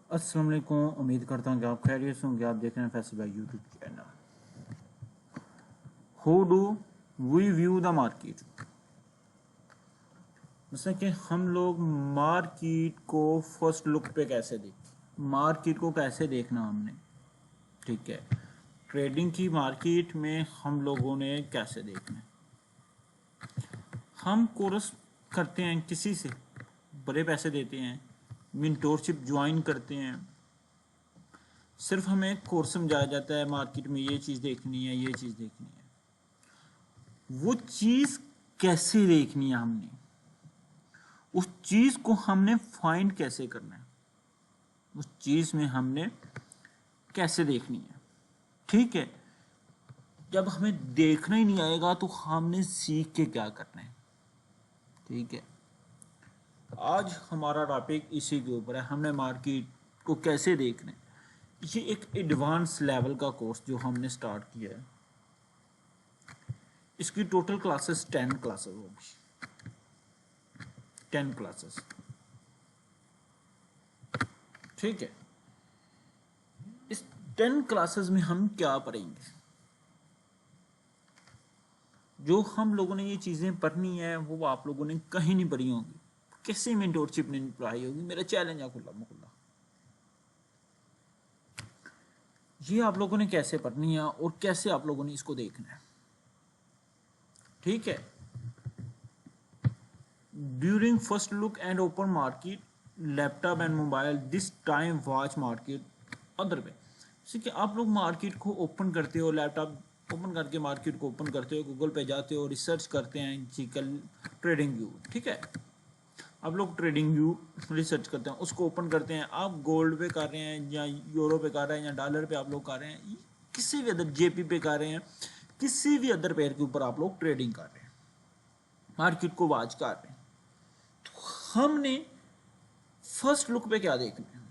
अस्सलाम वालेकुम। उम्मीद करता हूँ कि आप खैरियत से होंगे। आप देख रहे हैं फैसल भाई YouTube channel. How do we view the market, जैसे कि हम लोग मार्केट को फर्स्ट लुक पे कैसे देखें, मार्केट को कैसे देखना हमने, ठीक है। ट्रेडिंग की मार्केट में हम लोगों ने कैसे देखना है। हम कोर्स करते हैं, किसी से बड़े पैसे देते हैं, मेंटोरशिप ज्वाइन करते हैं, सिर्फ हमें कोर्स समझाया जाता है मार्केट में ये चीज़ देखनी है, ये चीज़ देखनी है। वो चीज़ कैसे देखनी है हमने, उस चीज़ को हमने फाइंड कैसे करना है, उस चीज़ में हमने कैसे देखनी है, ठीक है। जब हमें देखना ही नहीं आएगा तो हमने सीख के क्या करना है, ठीक है। आज हमारा टॉपिक इसी के ऊपर है, हमने मार्केट को कैसे देखना है। ये एक एडवांस लेवल का कोर्स जो हमने स्टार्ट किया है, इसकी टोटल क्लासेस 10 क्लासेस होगी, 10 क्लासेस, ठीक है। इस 10 क्लासेस में हम क्या पढ़ेंगे, जो हम लोगों ने ये चीज़ें पढ़नी है वो आप लोगों ने कहीं नहीं पढ़ी होंगी, किसी मेंटोरशिप नहीं पढ़ाई होगी। मेरा चैलेंज है खुला मुखला, ये आप लोगों ने कैसे पढ़नी है और कैसे आप लोगों ने इसको देखना है, ठीक है। During first look and open market laptop and mobile this time watch market other way, ठीक है। आप लोग मार्केट को ओपन करते हो, लैपटॉप ओपन करके मार्केट को ओपन करते हो, गूगल पे जाते हो, रिसर्च करते हैं जी कल ट्रेडिंग व्यू, ठीक है। आप लोग ट्रेडिंग व्यू रिसर्च करते हैं, उसको ओपन करते हैं। आप गोल्ड पे कर रहे हैं या यूरो पे कर रहे हैं या डॉलर पे आप लोग कर रहे हैं, किसी भी अदर जेपी पे कर रहे हैं, किसी भी अदर पेयर के ऊपर आप लोग ट्रेडिंग कर रहे हैं, मार्केट को वॉच कर रहे हैं। तो हमने फर्स्ट लुक पे क्या देखना है,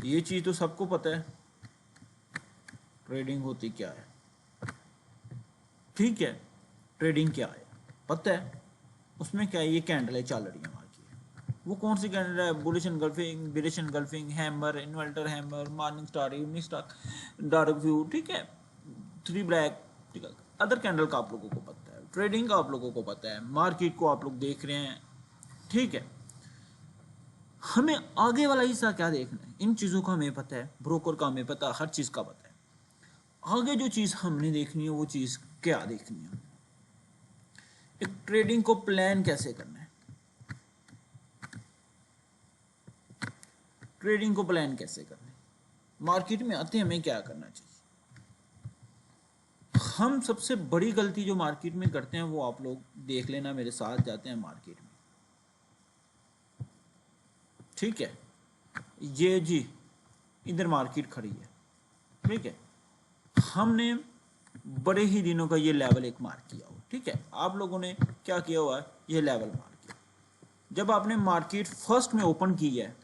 ये चीज़ तो सबको पता है ट्रेडिंग होती क्या है, ठीक है। ट्रेडिंग क्या है पता है, उसमें क्या है, ये कैंडलें चल रही है मार्केट, वो कौन सी कैंडल है, bullish engulfing, bearish engulfing, hammer, inverter hammer, morning star, evening star, dark view, ठीक है, थ्री ब्लैक, ठीक है। अदर कैंडल का आप लोगों को पता है, ट्रेडिंग का आप लोगों को पता है, मार्केट को आप लोग देख रहे हैं, ठीक है। हमें आगे वाला हिस्सा क्या देखना है, इन चीज़ों का हमें पता है, ब्रोकर का हमें पता है, हर चीज़ का पता है। आगे जो चीज़ हमने देखनी है वो चीज़ क्या देखनी है, एक ट्रेडिंग को प्लान कैसे करना है, ट्रेडिंग को प्लान कैसे करना है, मार्केट में आते हमें क्या करना चाहिए। हम सबसे बड़ी गलती जो मार्केट में करते हैं वो आप लोग देख लेना, मेरे साथ जाते हैं मार्केट में, ठीक है। ये जी इधर मार्केट खड़ी है, ठीक है। हमने बड़े ही दिनों का ये लेवल एक मार्क किया हो, ठीक है। आप लोगों ने क्या किया हुआ है, ये लेवल मार्क किया। जब आपने मार्केट फर्स्ट में ओपन की है,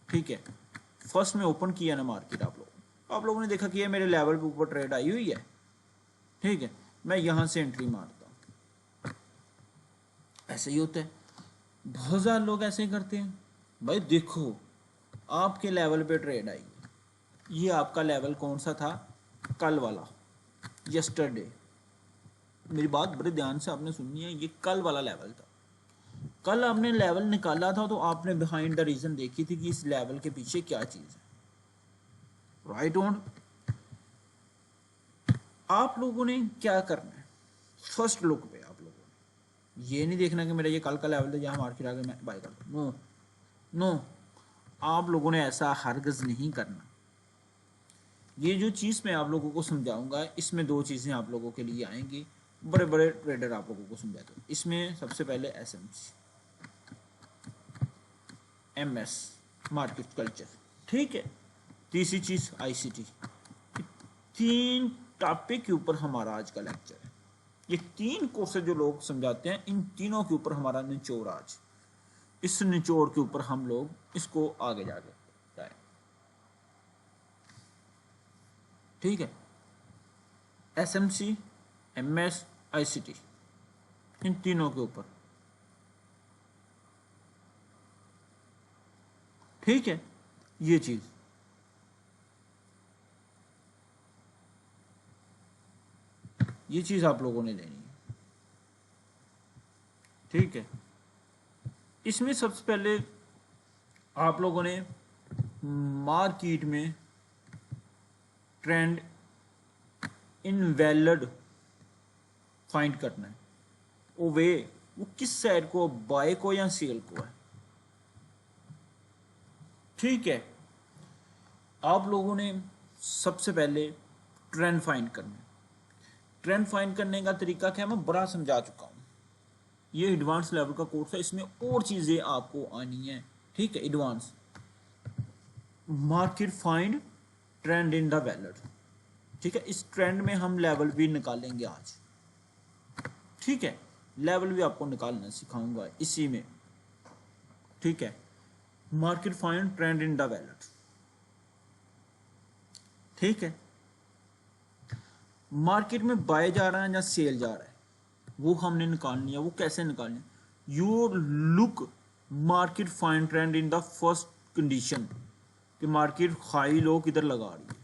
ठीक है, फर्स्ट में ओपन किया ना मार्केट, आप लोगों ने देखा कि ये मेरे लेवल के ऊपर ट्रेड आई हुई है, ठीक है। मैं यहां से एंट्री मारता हूं, ऐसे ही होता है। बहुत ज़्यादा लोग ऐसे ही करते हैं, भाई देखो आपके लेवल पे ट्रेड आई है, ये आपका लेवल कौन सा था, कल वाला, यस्टरडे। मेरी बात बड़े ध्यान से आपने सुननी है, ये कल वाला लेवल था। कल आपने लेवल निकाला था तो आपने बिहाइंड द रीजन देखी थी कि इस लेवल के पीछे क्या चीज़ है, राइट ऑन। आप लोगों ने क्या करना है, फर्स्ट लुक पे आप लोगों ने ये नहीं देखना कि मेरा ये कल का लेवल था जहाँ मार्केट आ गया मैं बाय कर दूँ, नो नो, आप लोगों ने ऐसा हरगिज़ नहीं करना। ये जो चीज़ मैं आप लोगों को समझाऊंगा, इसमें दो चीज़ें आप लोगों के लिए आएंगी, बड़े बड़े ट्रेडर आप लोगों को समझाते हैं। इसमें सबसे पहले एसएमसी, एमएस, मार्केट कल्चर, ठीक है। तीसरी चीज़ आईसीटी। तीन टॉपिक के ऊपर हमारा आज का लेक्चर है। ये तीन कोर्सेज जो लोग समझाते हैं, इन तीनों के ऊपर हमारा निचोड़ आज, इस निचोड़ के ऊपर हम लोग इसको आगे जाके जाए, ठीक है। एसएमसी, एमएस, आईसीटी, इन तीनों के ऊपर ठीक है, ये चीज आप लोगों ने लेनी है। ठीक है, इसमें सबसे पहले आप लोगों ने मार्केट में ट्रेंड इनवैलिड फाइंड करना है। वो किस साइड को, बाय को या सेल को है। ठीक है, आप लोगों ने सबसे पहले ट्रेंड फाइंड करना है। ट्रेंड फाइंड करने का तरीका क्या है मैं बड़ा समझा चुका हूं। ये एडवांस लेवल का कोर्स है, इसमें और चीजें आपको आनी है। ठीक है, advance market find trend in the valid. ठीक है, इस ट्रेंड में हम लेवल भी निकालेंगे आज। ठीक है, लेवल भी आपको निकालना सिखाऊंगा इसी में। ठीक है, market find trend in the valid. ठीक है, मार्केट में बाय जा रहा है या सेल जा रहा है वो हमने निकालनी है। वो कैसे निकालनी है? You look market find trend in the first condition कि मार्केट हाई लो किधर लगा रही है।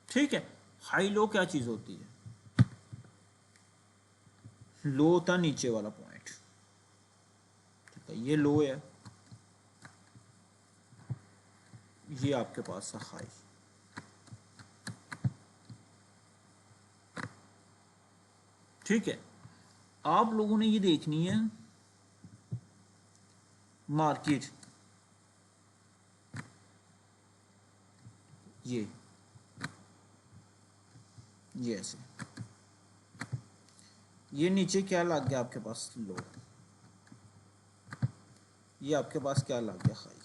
ठीक है, हाई लो क्या चीज होती है? लो होता नीचे वाला पॉइंट। ठीक है, ये लो है, ये आपके पास है हाई। ठीक है, आप लोगों ने ये देखनी है मार्केट ये ऐसे, ये नीचे क्या लग गया आपके पास? लो। ये आपके पास क्या लग गया? हाई।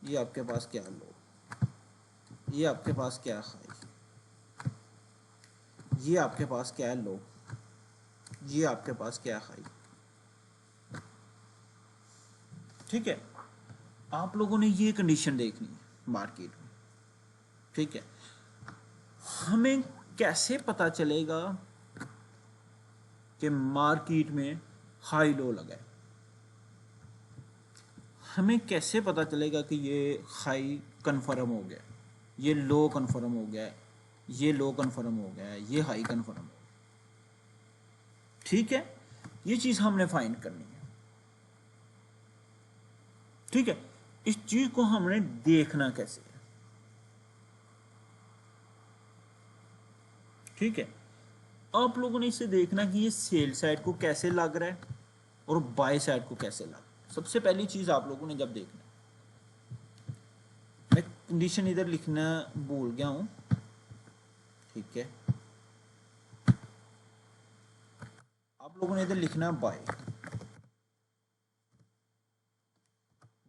ये आपके पास क्या? लो। ये आपके पास क्या? हाई। ये आपके पास क्या है? लो। ये आपके पास क्या? हाई। ठीक है, आप लोगों ने ये कंडीशन देखनी है मार्केट में। ठीक है, हमें कैसे पता चलेगा कि मार्केट में हाई लो लगा है? हमें कैसे पता चलेगा कि ये हाई कंफर्म हो गया, ये लो कंफर्म हो गया, ये लो कंफर्म हो गया, ये हाई कंफर्म हो गया? ठीक है, ये चीज हमने फाइंड करनी है। ठीक है, इस चीज को हमने देखना कैसे है? ठीक है, आप लोगों ने इसे देखना कि ये सेल साइड को कैसे लग रहा है और बाय साइड को कैसे लग रहा है। सबसे पहली चीज आप लोगों ने जब देखना, मैं कंडीशन इधर लिखना भूल गया हूं। ठीक है, आप लोगों ने इधर लिखना बाय।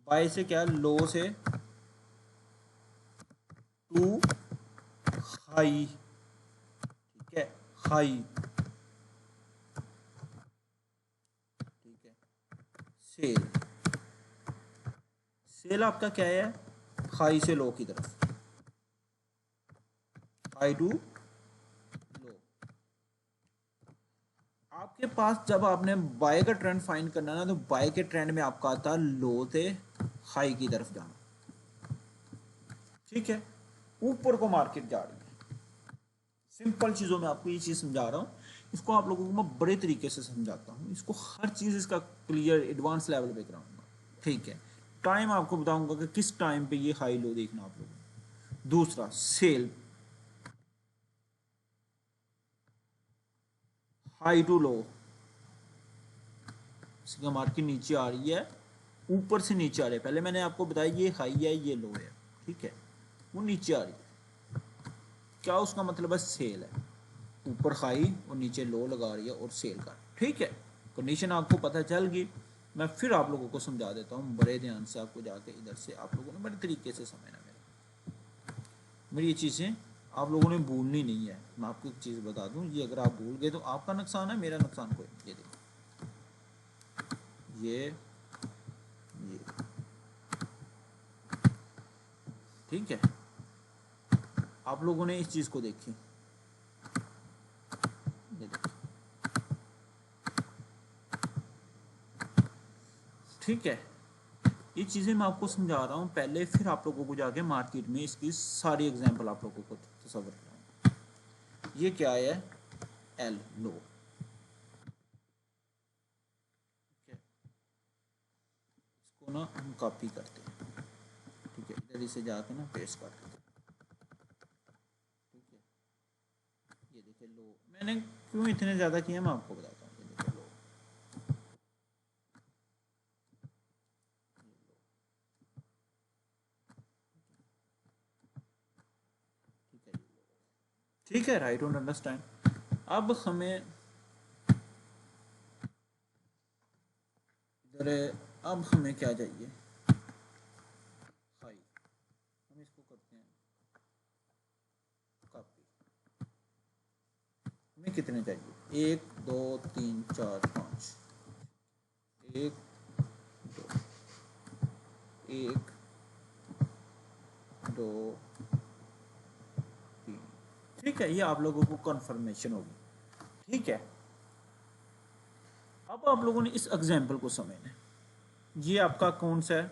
बाय से क्या? लो से टू हाई। ठीक है, हाई। ठीक है, सेल। सेल आपका क्या है? हाई से लो की तरफ, हाई टू लो। आपके पास जब आपने बाय का ट्रेंड फाइंड करना ना, तो बाय के ट्रेंड में आपका आता लो से हाई की तरफ जाना। ठीक है, ऊपर को मार्केट जा रही है। सिंपल चीजों में आपको ये चीज समझा रहा हूं, इसको आप लोगों को मैं बड़े तरीके से समझाता हूं, इसको हर चीज इसका क्लियर एडवांस लेवल पे कराऊंगा। ठीक है, टाइम आपको बताऊंगा कि किस टाइम पे ये हाई लो देखना आप लोगों को। दूसरा, सेल, हाई टू लो। इसका मार्केट नीचे आ रही है, ऊपर से नीचे आ रही है। पहले मैंने आपको बताया ये हाई है, ये लो है। ठीक है, वो नीचे आ रही है, क्या उसका मतलब है? सेल है। ऊपर हाई और नीचे लो लगा रही है और सेल कर। ठीक है, कंडीशन आपको पता चल गई। मैं फिर आप लोगों को समझा देता हूँ बड़े ध्यान से, आपको जाके इधर से आप लोगों ने बड़े तरीके से समझना। मेरी ये चीज़ें आप लोगों ने भूलनी नहीं है। मैं आपको एक चीज़ बता दूं, ये अगर आप भूल गए तो आपका नुकसान है, मेरा नुकसान कोई नहीं। ये देखो, ये ठीक है, आप लोगों ने इस चीज़ को देखी। ये देखो, ठीक है, ये चीज़ें मैं आपको समझा रहा हूँ पहले, फिर आप लोगों को जाके मार्केट में इसकी सारी एग्जांपल आप लोगों को तस्वर कराऊँ। ये क्या है, एल लो, इसको ना हम कॉपी करते हैं, ठीक है, इधर इसे जाके ना पेस्ट कर देते हैं, ठीक है। ये देखिए लो, मैंने क्यों इतने ज़्यादा किए मैं आपको बताता हूँ। ये देखिए लो, ठीक है, ठीक है, राइट डोंट अंडरस्टैंड। अब हमें इधर, अब हमें क्या चाहिए, हाई, हम इसको करते हैं कॉपी। हमें कितने चाहिए, 1 2 3 4 5, 1 2, 1 2 3, ठीक है, ये आप लोगों को कंफर्मेशन होगी, ठीक है। अब आप लोगों ने इस एग्जाम्पल को समझना है, ये आपका कौन सा है,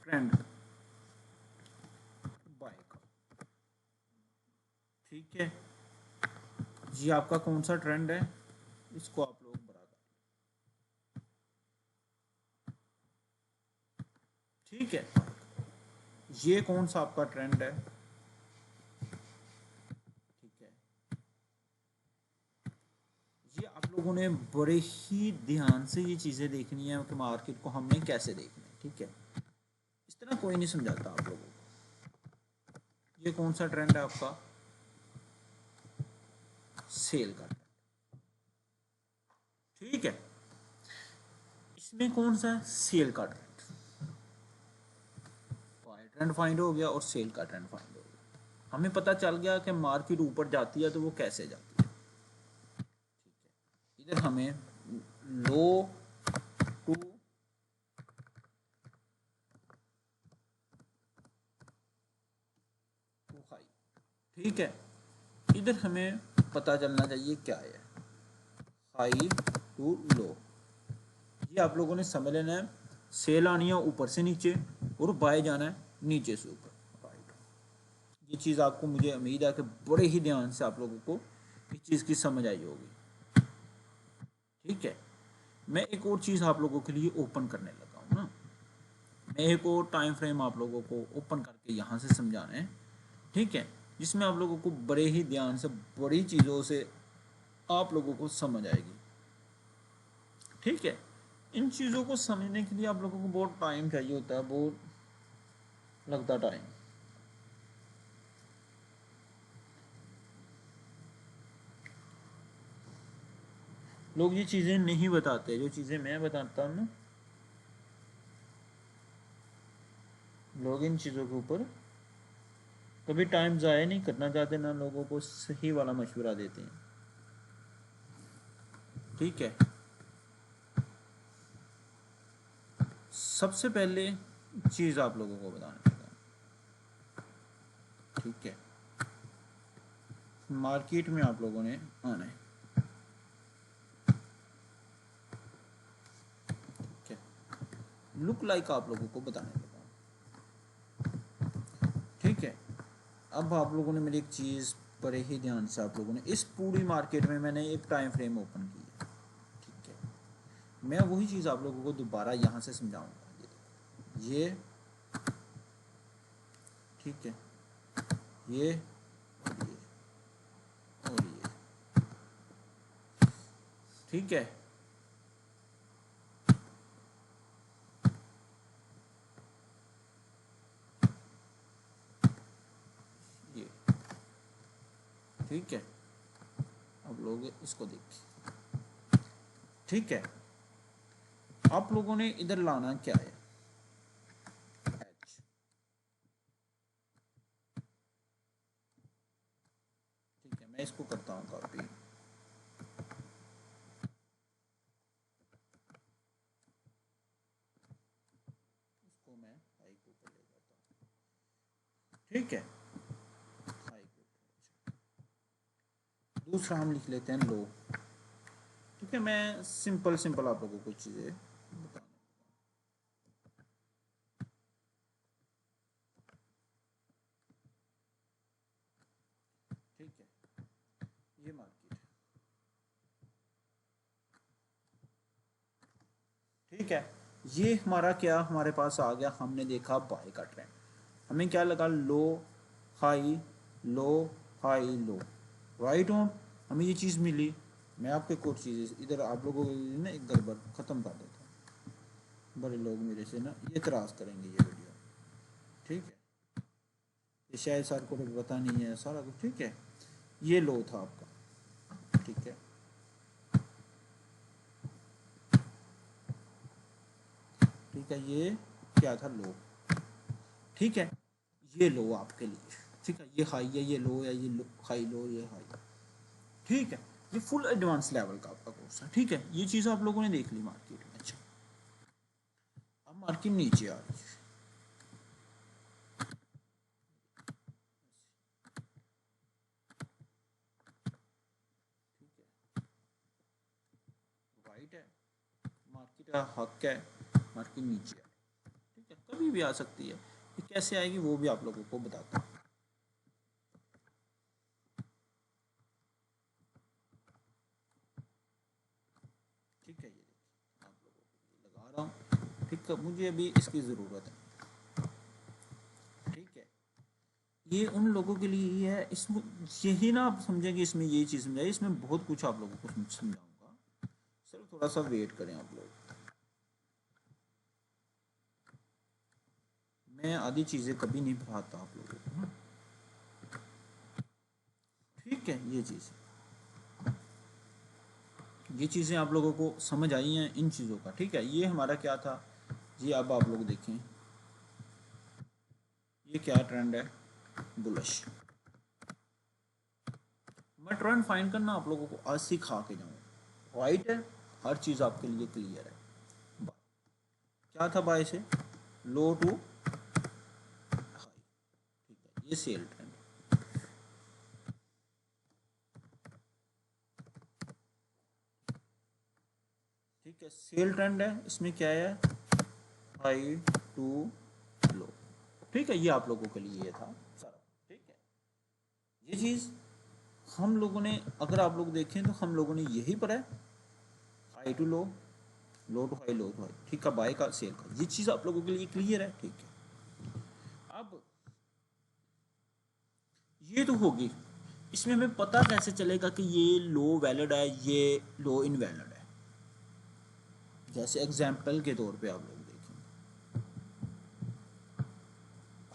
ट्रेंड बाय का, ठीक है, ये आपका कौन सा ट्रेंड है, इसको आप लोग बराबर, ठीक है। ये कौन सा आपका ट्रेंड है, ठीक है, ये आप लोगों ने बड़े ही ध्यान से ये चीज़ें देखनी है कि मार्केट को हमने कैसे देखना है, ठीक है। इस तरह कोई नहीं समझाता आप लोगों को। ये कौन सा ट्रेंड है आपका, सेल का ट्रेंड, ठीक है। इसमें कौन सा है, सेल का ट्रेंड, बाय ट्रेंड फाइंड हो गया और सेल का ट्रेंड फाइंड हो गया। हमें पता चल गया कि मार्केट ऊपर जाती है तो वो कैसे जाती है, ठीक है। इधर हमें लो टू हाई, ठीक है। इधर हमें पता चलना चाहिए क्या है, हाई टू लो। ये आप लोगों ने समझ लेना है, सेल आनी है ऊपर से नीचे और बाय जाना है नीचे से ऊपर, राइट। ये चीज़ आपको, मुझे उम्मीद है कि बड़े ही ध्यान से आप लोगों को इस चीज़ की समझ आई होगी, ठीक है। मैं एक और चीज़ आप लोगों के लिए ओपन करने लगा हूँ ना, मैं एक और टाइम फ्रेम आप लोगों को ओपन करके यहाँ से समझाना है, ठीक है, जिसमें आप लोगों को बड़े ही ध्यान से बड़ी चीज़ों से आप लोगों को समझ आएगी, ठीक है। इन चीज़ों को समझने के लिए आप लोगों को बहुत टाइम चाहिए होता है, बहुत लगता टाइम। लोग ये चीज़ें नहीं बताते, जो चीज़ें मैं बताता हूँ ना, लोग इन चीज़ों के ऊपर कभी टाइम ज़ाया नहीं करना चाहते, ना लोगों को सही वाला मशवरा देते हैं, ठीक है। सबसे पहले चीज़ आप लोगों को बताना चाहता हूँ, ठीक है। मार्केट में आप लोगों ने आना है, ठीक है। लुक लाइक आप लोगों को बताने लगा हूँ, ठीक है। अब आप लोगों ने मेरी एक चीज़ बड़े ही ध्यान से, आप लोगों ने इस पूरी मार्केट में मैंने एक टाइम फ्रेम ओपन की है, ठीक है। मैं वही चीज़ आप लोगों को दोबारा यहाँ से समझाऊंगा, ये ठीक है, ये और ये और ये, ठीक है। ये ठीक है, अब लोग इसको देखिए, ठीक है। आप लोगों ने इधर लाना क्या है, एच, ठीक है। मैं इसको करता हूँ कॉपी, इसको मैं हाई के ऊपर ले जाता हूँ, ठीक है, हाई के ऊपर। दूसरा हम लिख लेते हैं लो, ठीक है। मैं सिंपल सिंपल आप लोगों को चीज़ें बताना, ठीक है, ये हमारा क्या हमारे पास आ गया, हमने देखा बाय का ट्रेंड, हमें क्या लगा, low high low high low, right on, हमें ये चीज़ मिली। मैं आपको कुछ चीज़ें इधर आप लोगों को ना एक गड़बड़ ख़त्म कर देता हूँ, बड़े लोग मेरे से ना ये इतराज़ करेंगे ये वीडियो, ठीक है, ये शायद सर को तो पता नहीं है सारा कुछ, ठीक है, ये लो था आपका, ठीक है, ठीक है, ये क्या था, लो, ठीक है, ये लो आपके लिए, ठीक है, ये हाई है, ये लो है, ये लो हाई, लो ये हाई, ठीक है, ये फुल एडवांस लेवल का आपका कोर्स है, ठीक है, ये चीज़ आप लोगों ने देख ली मार्केट में। अच्छा, अब मार्केट नीचे आ रही है, राइट है, मार्केट का हक है, मार्केट नीचे है, ठीक है, कभी भी आ सकती है, ये कैसे आएगी वो भी आप लोगों को बताता हूँ। ठीक है, ये देखिए आप लोगों को लगा रहा हूँ, ठीक है, मुझे अभी इसकी ज़रूरत है, ठीक है, ये उन लोगों के लिए ही है, इसमें यही ना आप समझेंगे, इसमें ये चीज़ समझाई, इसमें बहुत कुछ आप लोगों को समझाऊंगा, सिर्फ थोड़ा सा वेट करें आप लोग, मैं आधी चीज़ें कभी नहीं पढ़ाता आप लोगों को ना, ठीक है, ये चीज़ें आप लोगों को समझ आई हैं इन चीज़ों का, ठीक है, ये हमारा क्या था जी, अब आप लोग देखें ये क्या ट्रेंड है, बुलिश, मैं ट्रेंड फाइंड करना आप लोगों को आज सिखा के जाऊँ, राइट है, हर चीज़ आपके लिए क्लियर है, क्या था बाय से, लो टू हाई, ठीक है, ये सेल ट्रेंड, ठीक है, सेल ट्रेंड है, इसमें क्या है, हाई टू लो, ठीक है, ये आप लोगों के लिए ये था सारा, ठीक है, ये चीज़ हम लोगों ने अगर आप लोग देखें तो हम लोगों ने यही पढ़ा है, high to low, low to high, low to high, ठीक है, बाय का सेल का, ये चीज़ आप लोगों के लिए क्लियर है, ठीक है, अब ये तो होगी, इसमें हमें पता कैसे चलेगा कि ये लो वैलिड है, ये लो इनवैलिड है, जैसे एग्जाम्पल के तौर पे आप लोग देखें,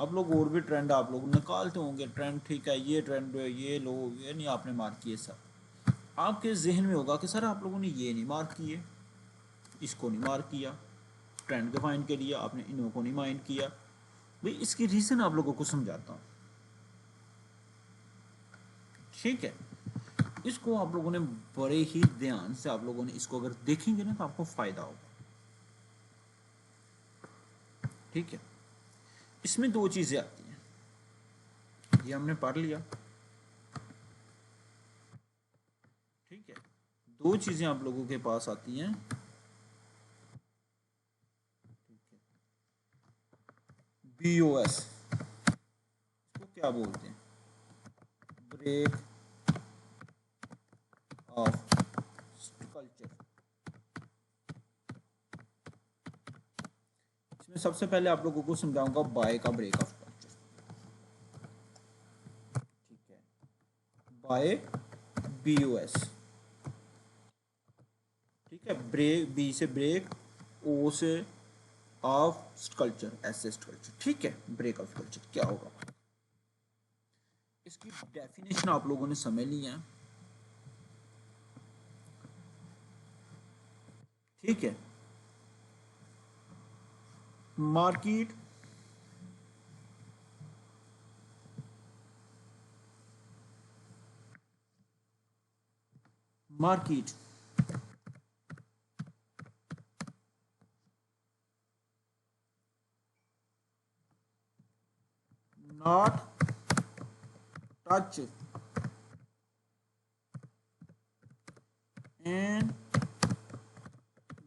आप लोग और भी ट्रेंड आप लोग निकालते होंगे ट्रेंड, ठीक है, ये ट्रेंड है, ये लो, ये नहीं आपने मार्क किए, सब आपके जहन में होगा कि सर आप लोगों ने ये नहीं मार्क किए, इसको नहीं मार्क किया, ट्रेंड को फाइंड के लिए आपने इनको को नहीं माइंड किया, भाई इसकी रीज़न आप लोगों को समझाता हूँ, ठीक है, इसको आप लोगों ने बड़े ही ध्यान से आप लोगों ने इसको अगर देखेंगे ना तो आपको फायदा होगा, ठीक है, इसमें दो चीज़ें आती हैं, ये हमने पढ़ लिया, ठीक है, दो चीज़ें आप लोगों के पास आती हैं, BOS, इसको क्या बोलते हैं, ब्रेक ऑफ कल्चर, इसमें सबसे पहले आप लोगों को समझाऊंगा बाय का ब्रेक ऑफ कल्चर, ठीक है, बाय BOS, ठीक है, ब्रेक, बी से ब्रेक, ओ से ऑफ कल्चर, एस से कल्चर, ठीक है, ब्रेक ऑफ कल्चर क्या होगा, इसकी डेफिनेशन आप लोगों ने समझ ली है, ठीक है, market market not touch and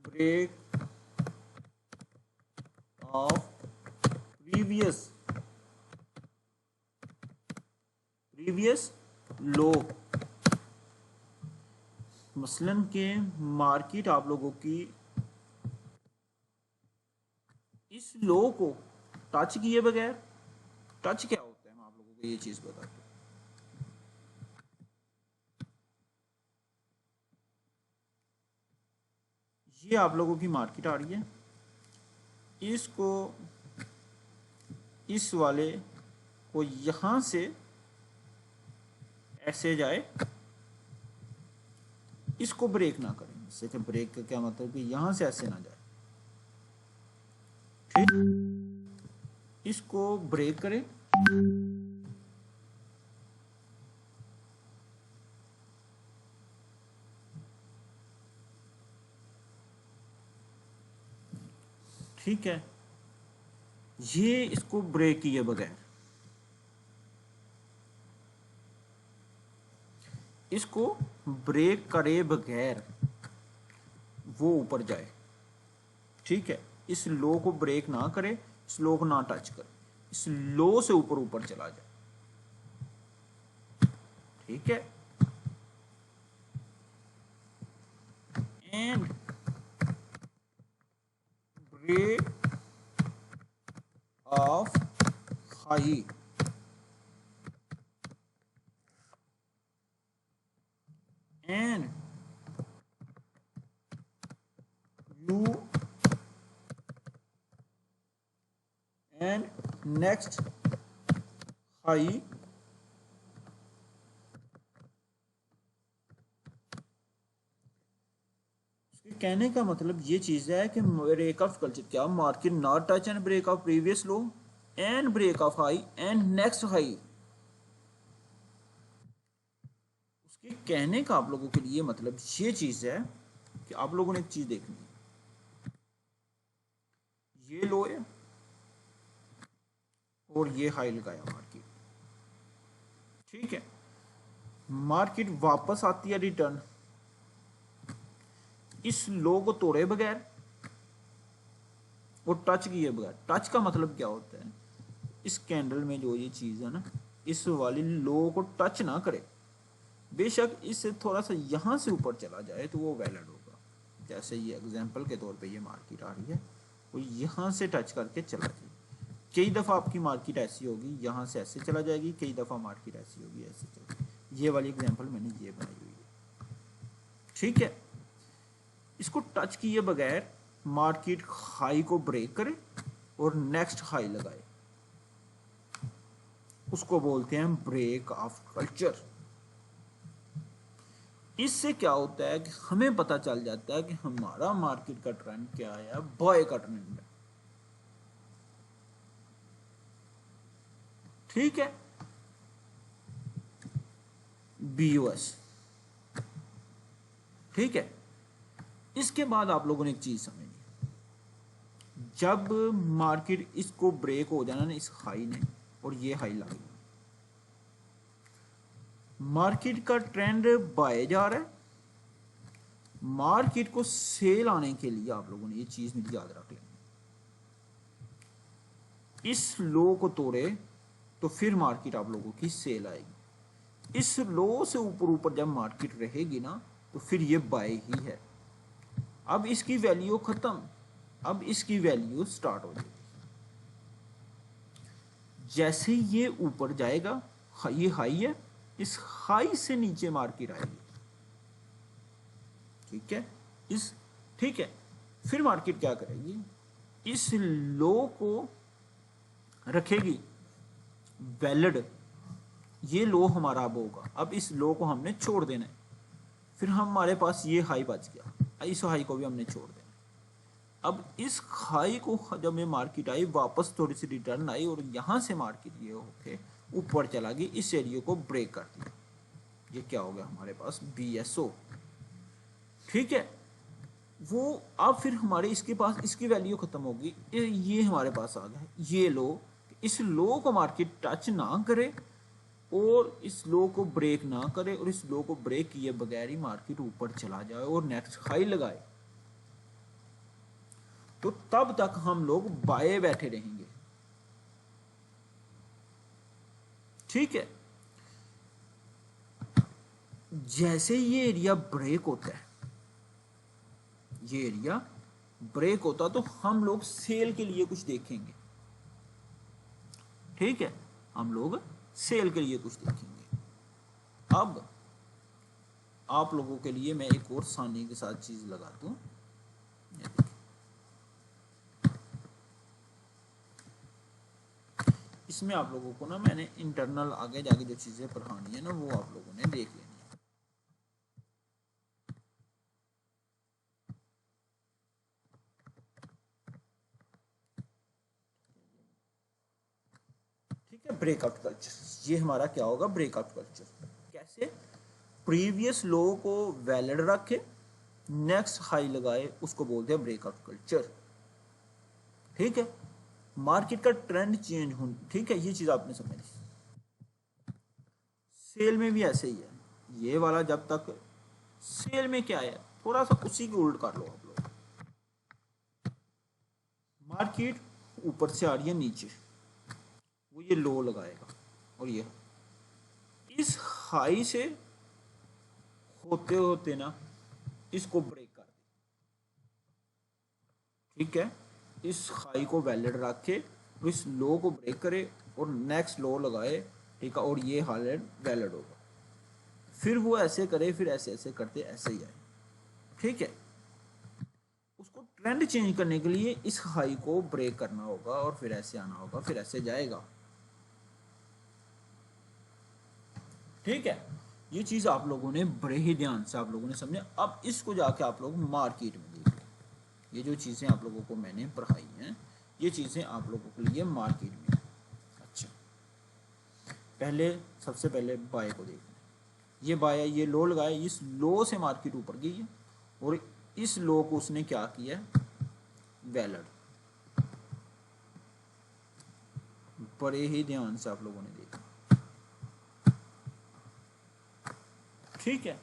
break of previous low, मसलन के मार्केट आप लोगों की इस लो को टच किए बगैर, टच क्या होता है मैं आप लोगों को ये चीज बताता हूँ। ये आप लोगों की मार्केट आ रही है, इसको इस वाले को यहां से ऐसे जाए, इसको ब्रेक ना करें। इससे कि ब्रेक का क्या मतलब कि यहां से ऐसे ना जाए, ठीक, इसको ब्रेक करें, ठीक है। ये इसको ब्रेक किए बगैर, इसको ब्रेक करे बगैर वो ऊपर जाए, ठीक है। इस लो को ब्रेक ना करे, इस लो को ना टच करे, इस लो से ऊपर ऊपर चला जाए, ठीक है। And break of high, and you and next high कहने का मतलब ये चीज है कि ब्रेक ऑफ कल्चर क्या, market not touch and break of previous low and break of high and next high. उसके कहने का आप लोगों के लिए मतलब ये चीज है कि आप लोगों ने एक चीज देखनी है, ये लो है और ये हाई लगाया मार्केट, ठीक है। मार्केट वापस आती है रिटर्न, इस लो को तोड़े बगैर और टच किए बगैर। टच का मतलब क्या होता है, इस कैंडल में जो ये चीज है ना, इस वाली लो को टच ना करे, बेशक इससे थोड़ा सा यहां से ऊपर चला जाए तो वो वैलिड होगा। जैसे ये एग्जांपल के तौर पे ये मार्केट आ रही है, वो यहां से टच करके चला जाए। कई दफा आपकी मार्केट ऐसी होगी यहां से ऐसे चला जाएगी, कई दफा मार्केट ऐसी होगी ऐसे चला, ये वाली एग्जांपल मैंने ये बनाई हुई है, ठीक है। इसको टच किए बगैर मार्केट हाई को ब्रेक करे और नेक्स्ट हाई लगाए, उसको बोलते हैं ब्रेक ऑफ कल्चर। इससे क्या होता है कि हमें पता चल जाता है कि हमारा मार्केट का ट्रेंड क्या है, बाय का ट्रेंड है, ठीक है। बीयूएस, ठीक है। इसके बाद आप लोगों ने एक चीज समझी, जब मार्केट इसको ब्रेक हो जाना ना इस हाई ने, और ये हाई लग गई, मार्केट का ट्रेंड बाय जा रहा है। मार्केट को सेल आने के लिए आप लोगों ने ये चीज मुझे याद रख लेनी, इस लो को तोड़े तो फिर मार्केट आप लोगों की सेल आएगी। इस लो से ऊपर ऊपर जब मार्केट रहेगी ना तो फिर ये बाय ही है। अब इसकी वैल्यू खत्म, अब इसकी वैल्यू स्टार्ट हो जाएगी। जैसे ये ऊपर जाएगा, ये हाई है, इस हाई से नीचे मार्केट आएगी, ठीक है। ठीक है, फिर मार्केट क्या करेगी, इस लो को रखेगी वैलिड, ये लो हमारा अब होगा। अब इस लो को हमने छोड़ देना है, फिर हमारे पास ये हाई बच गया, इस हाई को भी हमने छोड़ देना है। अब इस हाई को जब ये मार्केट आई, वापस थोड़ी सी रिटर्न आई और यहां से मार्केट ये होके ऊपर चला गई, इस एरिया को ब्रेक कर दिया, ये क्या हो गया हमारे पास BSO, ठीक है। वो अब फिर हमारे इसके पास इसकी वैल्यू खत्म होगी, ये हमारे पास आ गया ये लो। इस लो को मार्केट टच ना करे और इस लो को ब्रेक ना करे, और इस लो को ब्रेक किए बगैर ही मार्केट ऊपर चला जाए और नेक्स्ट हाई लगाए, तो तब तक हम लोग बाय बैठे रहेंगे, ठीक है। जैसे ये एरिया ब्रेक होता है, ये एरिया ब्रेक होता तो हम लोग सेल के लिए कुछ देखेंगे, ठीक है, हम लोग सेल के लिए कुछ देखेंगे। अब आप लोगों के लिए मैं एक और सानी के साथ चीज लगा दूं, इसमें आप लोगों को ना मैंने इंटरनल आगे जाके जो चीजें पढ़ानी है ना वो आप लोगों ने देख लेनी है। ठीक है, ब्रेकआउट कल्चर, ये हमारा क्या होगा, ब्रेकआउट कल्चर। कैसे, प्रीवियस लो को वैलिड रखे, नेक्स्ट हाई लगाए, उसको बोलते हैं ब्रेकआउट कल्चर। ठीक है, मार्केट का ट्रेंड चेंज हो, ठीक है, ये चीज आपने समझ ली। सेल में भी ऐसे ही है, ये वाला जब तक सेल में क्या है, थोड़ा सा उसी के उल्ट कर लो आप लोग। मार्केट ऊपर से आ रही है नीचे, वो ये लो लगाएगा और ये इस हाई से होते होते ना इसको ब्रेक कर दे, ठीक है, इस हाई को वैलिड रखे, इस लो को ब्रेक करे और नेक्स्ट लो लगाए, ठीक है, और ये हालत वैलिड होगा, फिर वो ऐसे करे, फिर ऐसे ऐसे करते ऐसे ही आए, ठीक है। उसको ट्रेंड चेंज करने के लिए इस हाई को ब्रेक करना होगा और फिर ऐसे आना होगा, फिर ऐसे जाएगा, ठीक है। ये चीज आप लोगों ने बड़े ही ध्यान से आप लोगों ने समझे। अब इसको जाके आप लोग मार्केट में देख लो, ये जो चीजें आप लोगों को मैंने पढ़ाई हैं ये चीजें आप लोगों के लिए मार्केट में। अच्छा, पहले सबसे पहले बाय को देखना, ये बाय है, ये लो लगाया, इस लो से मार्केट ऊपर गई है और इस लो को उसने क्या किया, वैलिड। बड़े ही ध्यान से आप लोगों ने देखा, ठीक है,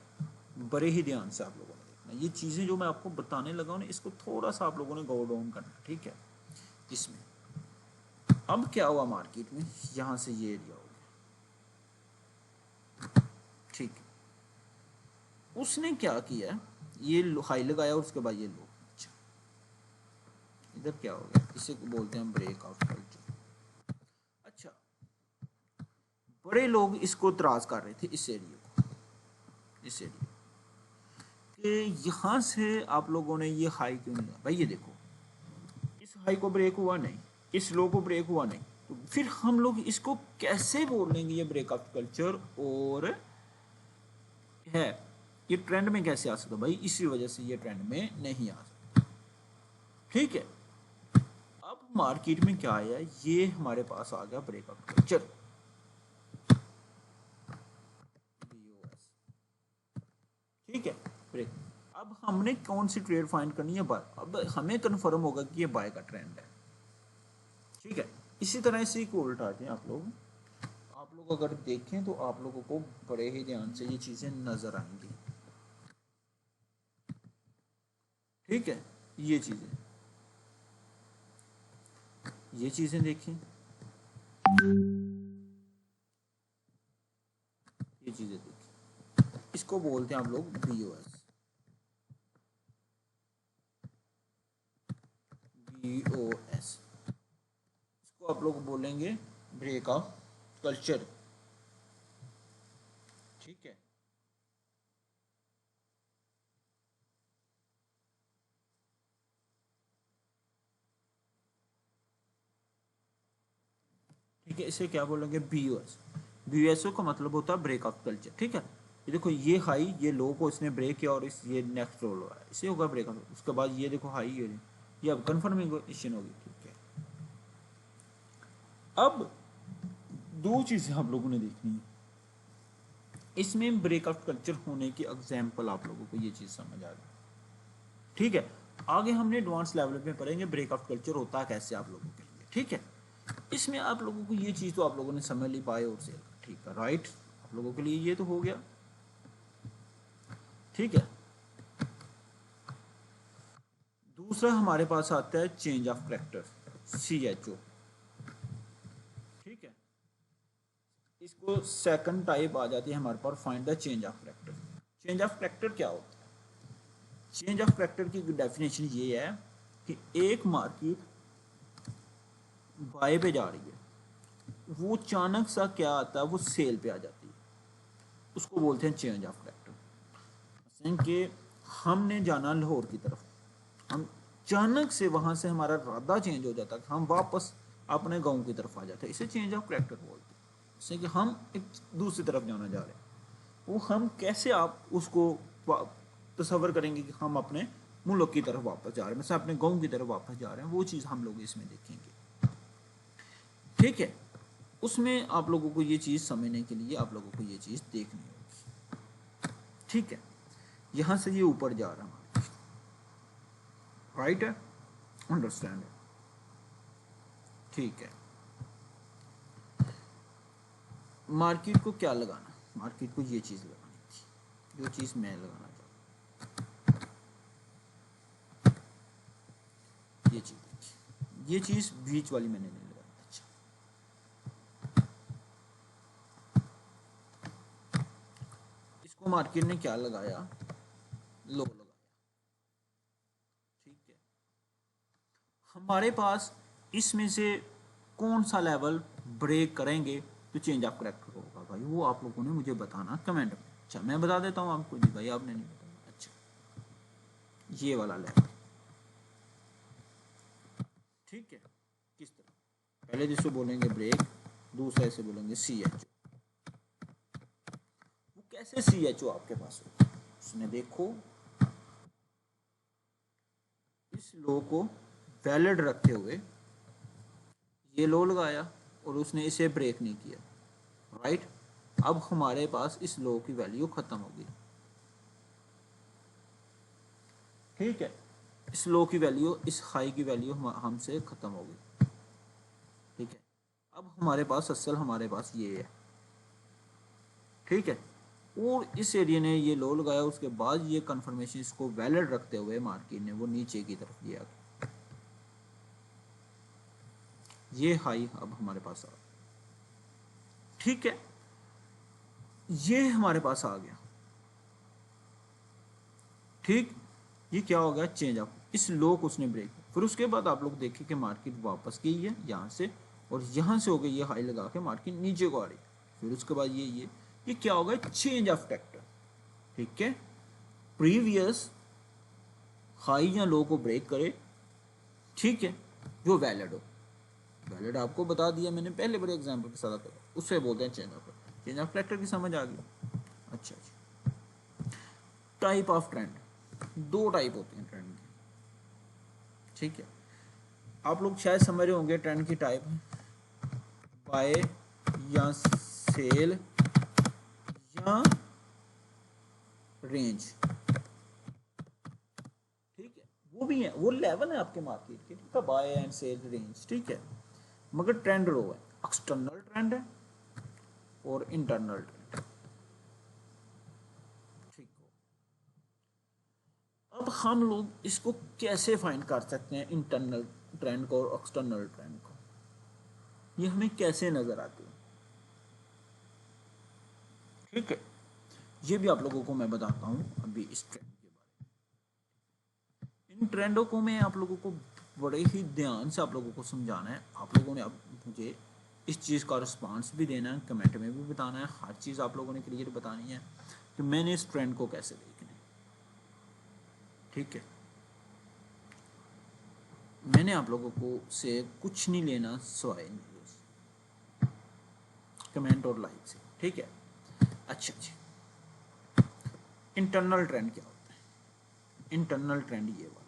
बड़े ही ध्यान से आप लोगों ने देखना। ये चीजें जो मैं आपको बताने लगा हूं ना, इसको थोड़ा सा आप लोगों ने गो डाउन करना, ठीक है। इसमें अब क्या हुआ मार्केट में, यहां से ये एरिया हो गया, ठीक है, उसने क्या किया, ये हाई लगाया और उसके बाद ये लो। अच्छा, इधर क्या हो गया, इसे बोलते हैं ब्रेकआउट कल्चर। अच्छा, बड़े लोग इसको त्रास कर रहे थे, इस एरिया को, इस एरिया कि यहां से आप लोगों ने ये हाई क्यों नहीं लिया भाई, ये देखो इस हाई को ब्रेक हुआ नहीं, इस लो को ब्रेक हुआ नहीं, तो फिर हम लोग इसको कैसे बोल लेंगे ये ब्रेकआउट कल्चर, और है ये ट्रेंड में कैसे आ सकता भाई, इसी वजह से ये ट्रेंड में नहीं आ सकता, ठीक है। अब मार्केट में क्या आया, ये हमारे पास आ गया ब्रेकआउट कल्चर, ठीक है, ब्रेक। अब हमने कौन सी ट्रेड फाइंड करनी है, बाय। अब हमें कंफर्म होगा कि ये बाय का ट्रेंड है, ठीक है। इसी तरह इसी को उल्टाते हैं आप लोग अगर देखें तो आप लोगों को बड़े ही ध्यान से ये चीजें नजर आएंगी, ठीक है। ये चीजें देखें, ये चीजें देखें, इसको बोलते हैं आप लोग बीओएस, बीओएस, इसको आप लोग बोलेंगे ब्रेकआउट कल्चर, ठीक है। ठीक है, इसे क्या बोलेंगे, बीओएस। बीओएसओ का मतलब होता है ब्रेकआउट कल्चर, ठीक है। ये देखो ये हाई ये लो को इसने ब्रेक किया और इस ये नेक्स्ट लो है, इसे होगा ब्रेकआउट। उसके बाद ये देखो हाई ये अब कंफर्मेशन होगी, ठीक है। अब दो चीजें आप लोगों ने देखनी है इसमें, ब्रेकआउट कल्चर होने की एग्जाम्पल आप लोगों को ये चीज समझ आ गई, ठीक है। आगे हमने एडवांस लेवल में पढ़ेंगे ब्रेकआउट कल्चर होता कैसे आप लोगों के लिए, ठीक है। इसमें आप लोगों को ये चीज तो आप लोगों ने समझ ली, बाय और सेल, ठीक है, राइट। आप लोगों के लिए ये तो हो गया, ठीक है। दूसरा हमारे पास आता है चेंज ऑफ करेक्टर, CHO, ठीक है। इसको सेकंड टाइप आ जाती है हमारे पास, find the change of character. Change of character क्या होता है, चेंज ऑफ करेक्टर की डेफिनेशन ये है कि एक मार्केट बाय पे जा रही है, वो अचानक सा क्या आता है, वो सेल पे आ जाती है, उसको बोलते हैं चेंज ऑफ करेक्टर। कि हमने जाना लाहौर की तरफ, हम अचानक से वहां से हमारा इरादा चेंज हो जाता है, हम वापस अपने गांव की तरफ आ जाते हैं, इसे चेंज ऑफ करेक्टर बोलते हैं। जैसे कि हम एक दूसरी तरफ जाना जा रहे हैं, वो हम कैसे आप उसको तस्वर करेंगे कि हम अपने मुल्क की तरफ वापस जा रहे हैं, मतलब अपने गांव की तरफ वापस जा रहे हैं, वो चीज़ हम लोग इसमें देखेंगे। ठीक है, उसमें आप लोगों को ये चीज़ समझने के लिए आप लोगों को ये चीज़ देखनी होगी। ठीक है, यहाँ से ये ऊपर जा रहा है, राइट है, अंडरस्टैंड है। ठीक है, मार्केट को क्या लगाना, मार्केट को ये चीज़ लगानी थी, जो चीज़ मैं लगाना चाहता हूँ, ये चीज़ देखिए, ये चीज़ बीच वाली मैंने नहीं लगाई। अच्छा, इसको मार्केट ने क्या लगाया, लो लगाया। ठीक है, हमारे पास इसमें से कौन सा लेवल ब्रेक करेंगे तो चेंज ऑफ करेक्टर होगा भाई, वो आप लोगों ने मुझे बताना कमेंट में। अच्छा, मैं बता देता हूँ आपको, जी भाई आपने नहीं बताया। अच्छा, ये वाला लेवल। ठीक है, किस तरह, पहले जिसको बोलेंगे ब्रेक, दूसरा इसे बोलेंगे सी एच ओ। वो कैसे सी एच ओ आपके पास हो, उसने देखो इस लो को वैलिड रखते हुए ये लो लगाया और उसने इसे ब्रेक नहीं किया, राइट। अब हमारे पास इस लो की वैल्यू खत्म हो गई। ठीक है, इस लो की वैल्यू, इस हाई की वैल्यू हमसे खत्म हो गई। ठीक है, अब हमारे पास असल हमारे पास ये है। ठीक है, और इस एरिया ने ये लो लगाया, उसके बाद ये कंफर्मेशन इसको वैलिड रखते हुए मार्केट ने वो नीचे की तरफ लिया, ये हाई अब हमारे पास आ। ठीक है, ये हमारे पास आ गया। ठीक, ये क्या हो गया, चेंज ऑफ, इस लो को उसने ब्रेक। फिर उसके बाद आप लोग देखें कि मार्केट वापस गई है यहाँ से, और यहाँ से हो गई ये हाई लगा के मार्केट नीचे को आ रही है। फिर उसके बाद ये क्या होगा, चेंज ऑफ टेक्टर। ठीक है, प्रीवियस हाई या लो को ब्रेक करे, ठीक है, जो वैलिड हो। वैलिड आपको बता दिया मैंने पहले बड़े एग्जाम्पल के साथ, उससे बोलते हैं change of. Change of tractor की समझ आ गई। अच्छा जी, टाइप ऑफ ट्रेंड, दो टाइप होते हैं ट्रेंड के। ठीक है, आप लोग शायद समझ रहे होंगे ट्रेंड की टाइप, बाय या सेल या रेंज। ठीक है, वो भी है, वो लेवल है आपके मार्केट के, ठीक है, बाय एंड सेल रेंज। ठीक है, मगर ट्रेंड रो है, एक्सटर्नल ट्रेंड है और इंटरनल ट्रेंड। ठीक हो, अब हम लोग इसको कैसे फाइंड कर सकते हैं, इंटरनल ट्रेंड को और एक्सटर्नल ट्रेंड को, ये हमें कैसे नजर आते हैं। ठीक है, ये भी आप लोगों को मैं बताता हूँ अभी इस ट्रेंड के बारे में। इन ट्रेंडों को मैं आप लोगों को बड़े ही ध्यान से आप लोगों को समझाना है। आप लोगों ने अब मुझे इस चीज़ का रिस्पांस भी देना है, कमेंट में भी बताना है, हर चीज़ आप लोगों ने क्लियर बतानी है कि मैंने इस ट्रेंड को कैसे देखना है। ठीक है, मैंने आप लोगों को से कुछ नहीं लेना सिवाय कमेंट और लाइक से। ठीक है, अच्छा जी, इंटरनल ट्रेंड क्या होता है, इंटरनल ट्रेंड ये वाला,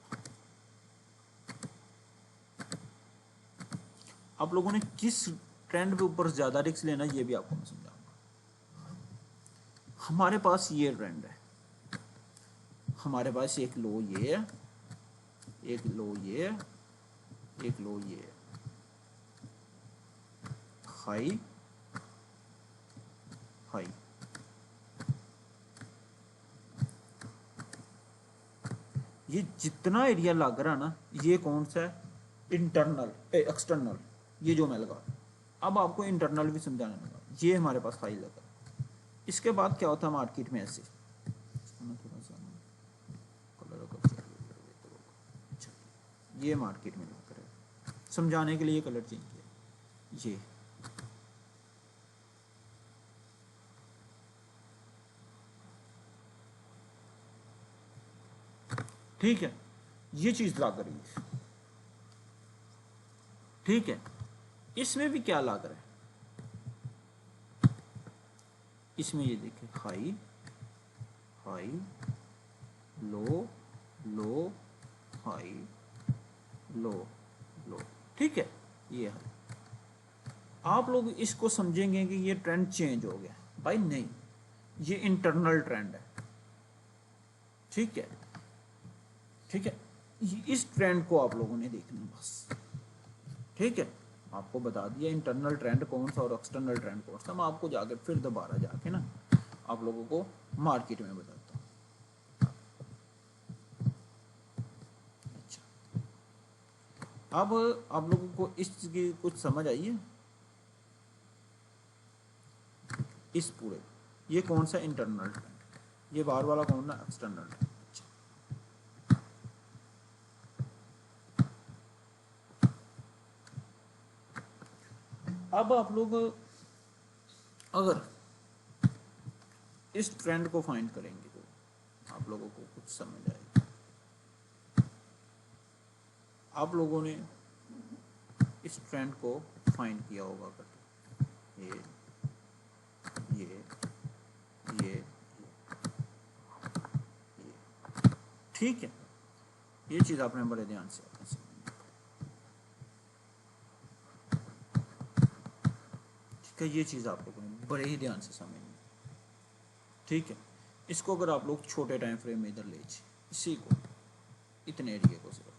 आप लोगों ने किस ट्रेंड के ऊपर ज्यादा रिस्क लेना ये भी आपको मैं समझाऊंगा। हमारे पास ये ट्रेंड है, हमारे पास एक लो ये है, एक लो ये है, एक लो ये है, हाई हाई। ये जितना एरिया लग रहा ना, ये कौन सा है, इंटरनल एक्सटर्नल, ये जो मैं लगा, अब आपको इंटरनल भी समझाने लगा। ये हमारे पास हाई लगा, इसके बाद क्या होता है मार्केट में ऐसे, थोड़ा सा कलर अच्छा, ये मार्केट में लग रहा है, समझाने के लिए कलर चेंज किया। ये ठीक है, ये चीज लग रही है, ठीक है। इसमें भी क्या लग रहा है, इसमें ये देखिए हाई हाई लो लो हाई लो लो, ठीक है। ये है, आप लोग इसको समझेंगे कि ये ट्रेंड चेंज हो गया, भाई नहीं, ये इंटरनल ट्रेंड है, ठीक है, ठीक है। इस ट्रेंड को आप लोगों ने देखना बस, ठीक है। आपको बता दिया इंटरनल ट्रेंड कौन सा और एक्सटर्नल ट्रेंड कौन सा। मैं आपको जाके फिर दोबारा जाके ना आप लोगों को मार्केट में बताता हूँ। अच्छा, अब आप लोगों को इस चीज की कुछ समझ आई है, इस पूरे ये कौन सा इंटरनल ट्रेंड, ये बाहर वाला कौन सा एक्सटर्नल ट्रेंड। अब आप लोग अगर इस ट्रेंड को फाइंड करेंगे तो आप लोगों को कुछ समझ आएगा। आप लोगों ने इस ट्रेंड को फाइंड किया होगा करके, ये ये ये ठीक है। ये चीज आपने बड़े ध्यान से ठीक है, ये चीज आप लोगों ने बड़े ही ध्यान से समझनी, ठीक है। इसको अगर आप लोग छोटे टाइम फ्रेम में इधर ले जाइए, इसी को इतने एरिया को, सिर्फ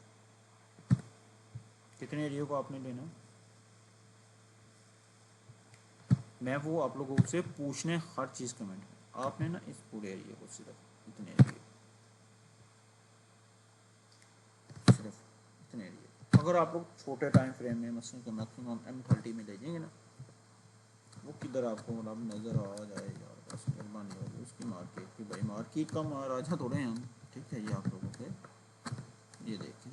कितने एरिया को आपने लेना, मैं वो आप लोगों से पूछने हर चीज कमेंट में, आपने ना इस पूरे एरिया को सिर्फ इतने एरिया, सिर्फ इतने एरिया। अगर आप लोग छोटे टाइम फ्रेम में मसलन मैक्सिमम M30 में ले जाएंगे ना, वो किधर आपको मतलब नजर आ जाएगा, बस मेहरबानी होगी उसकी मार्केट की, भाई मार्केट का महाराजा थोड़े हैं हम, ठीक है। ये आप लोगों के ये देखें,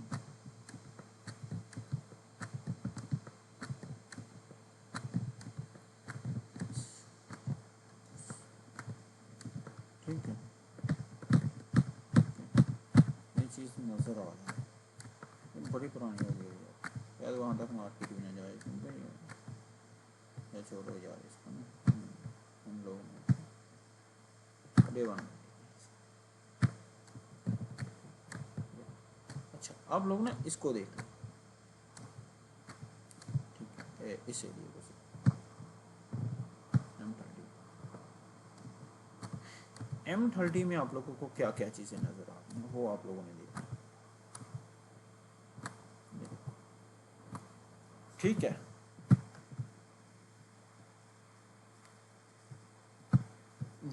ठीक है, ये चीज़ नज़र आ रहा है, बड़ी पुरानी हो गई है, शायद वहाँ तक मार्केट भी ना जाए, क्योंकि या छोड़ो यार इसको ना, हम लोग डे वन। अच्छा, आप लोग ना इसको देख लो, ठीक है, इस एरिया को M30 में आप लोगों को क्या क्या चीज़ें नज़र आ रही हैं वो आप लोगों ने देखा, ठीक है।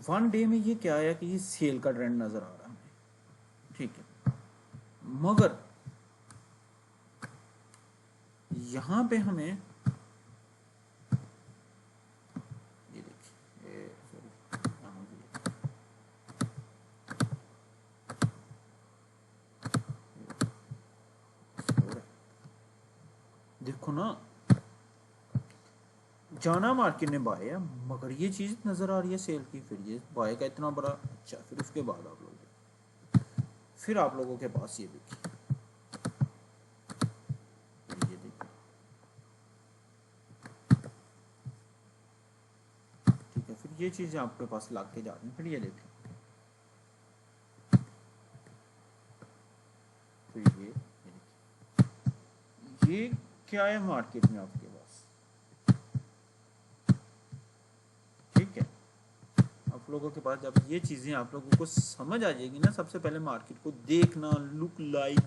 वन डे में ये क्या आया कि ये सेल का ट्रेंड नज़र आ रहा है, ठीक है। मगर यहाँ पे हमें ये देखिए, देखो ना, जाना मार्केट ने बाय है, मगर ये चीज़ नज़र आ रही है सेल की, फिर ये बाय का इतना बड़ा, अच्छा। फिर उसके बाद आप लोग फिर आप लोगों के पास ये देखिए, ये देखिए, ठीक है। फिर ये चीज़ें आपके पास ला के जा रही हैं, फिर ये देखिए, फिर ये देखिए, ये क्या है मार्केट में आपके पास, ठीक है। आप लोगों के पास जब ये चीज़ें आप लोगों को समझ आ जाएगी ना, सबसे पहले मार्केट को देखना, लुक लाइक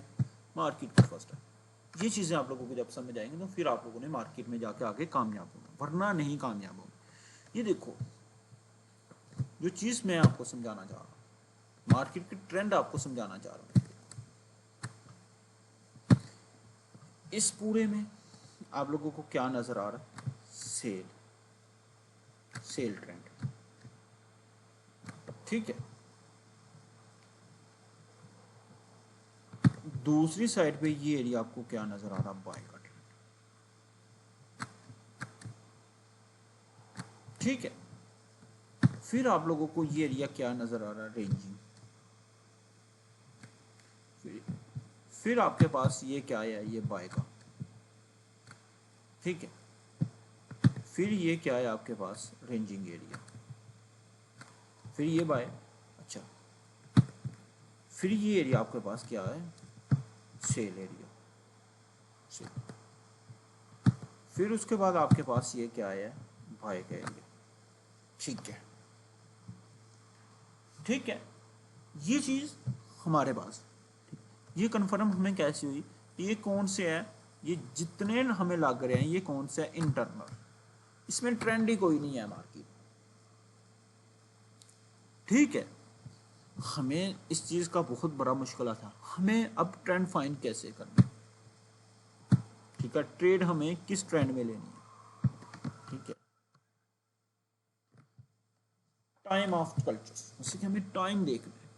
मार्केट को फर्स्ट है, ये चीज़ें आप लोगों को जब समझ आएंगी तो फिर आप लोगों ने मार्केट में जाके आगे कामयाब होना, वरना नहीं कामयाब होना। ये देखो, जो चीज़ मैं आपको समझाना चाह रहा हूँ, मार्केट की ट्रेंड आपको समझाना चाह रहा हूँ, इस पूरे में आप लोगों को क्या नज़र आ रहा है, सेल, सेल ट्रेंड, ठीक है। दूसरी साइड पे ये एरिया आपको क्या नजर आ रहा, बाय का ट्रेंड। ठीक है, फिर आप लोगों को ये एरिया क्या नजर आ रहा है, रेंजिंग। फिर आपके पास ये क्या है, ये बाय का। ठीक है, फिर ये क्या है आपके पास, रेंजिंग एरिया। फिर ये बाय, अच्छा, फिर ये एरिया आपके पास क्या है, सेल एरिया, सेल। फिर उसके बाद आपके पास ये क्या है, बाय का एरिया। ठीक है, ठीक है, ये चीज़ हमारे पास, ये कंफर्म हमें कैसे हुई, ये कौन से है, ये जितने हमें लग रहे हैं ये कौन से है, इंटरनल। इसमें ट्रेंड ही कोई नहीं है मार्केट। ठीक है, हमें इस चीज़ का बहुत बड़ा मुश्किल था, हमें अब ट्रेंड फाइंड कैसे करना। ठीक है, ट्रेड हमें किस ट्रेंड में लेनी है। ठीक है, टाइम ऑफ कल्चर, जैसे कि हमें टाइम देखना है।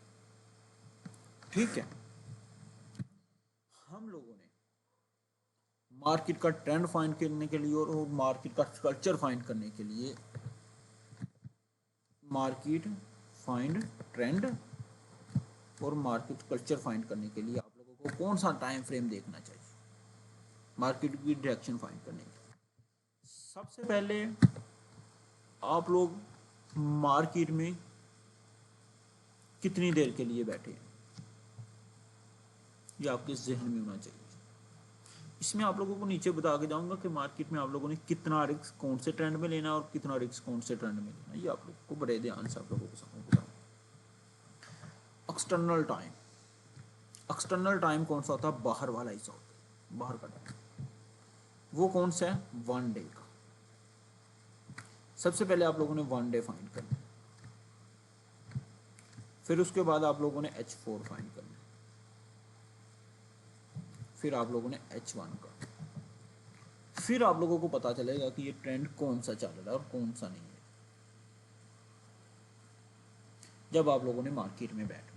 ठीक है, हम लोगों ने मार्केट का ट्रेंड फाइंड करने के लिए और मार्केट का कल्चर फाइंड करने के लिए, मार्केट फाइंड ट्रेंड और मार्केट कल्चर फाइंड करने के लिए आप लोगों को कौन सा टाइम फ्रेम देखना चाहिए मार्केट की डायरेक्शन फाइंड करने के लिए। सबसे पहले आप लोग मार्केट में कितनी देर के लिए बैठे हैं, ये आपके जहन में होना चाहिए। इसमें आप लोगों को नीचे बता के जाऊंगा कि मार्केट में आप लोगों ने कितना रिस्क कौन से ट्रेंड में लेना और कितना रिस्क कौन से ट्रेंड में लेना, ये आप लोगों को बड़े ध्यान से आप लोगों को समझ बताऊंगा। एक्सटर्नल टाइम, एक्सटर्नल टाइम कौन सा होता है, बाहर वाला हिस्सा होता है, बाहर का टाइम। वो कौन सा है, 1 डे का। सबसे पहले आप लोगों ने 1 डे फाइंड करना, फिर उसके बाद आप लोगों ने H4 फाइंड करना, फिर आप लोगों ने H1 का। फिर आप लोगों को पता चलेगा कि ये ट्रेंड कौन सा चल रहा है और कौन सा नहीं है, जब आप लोगों ने मार्केट में बैठना।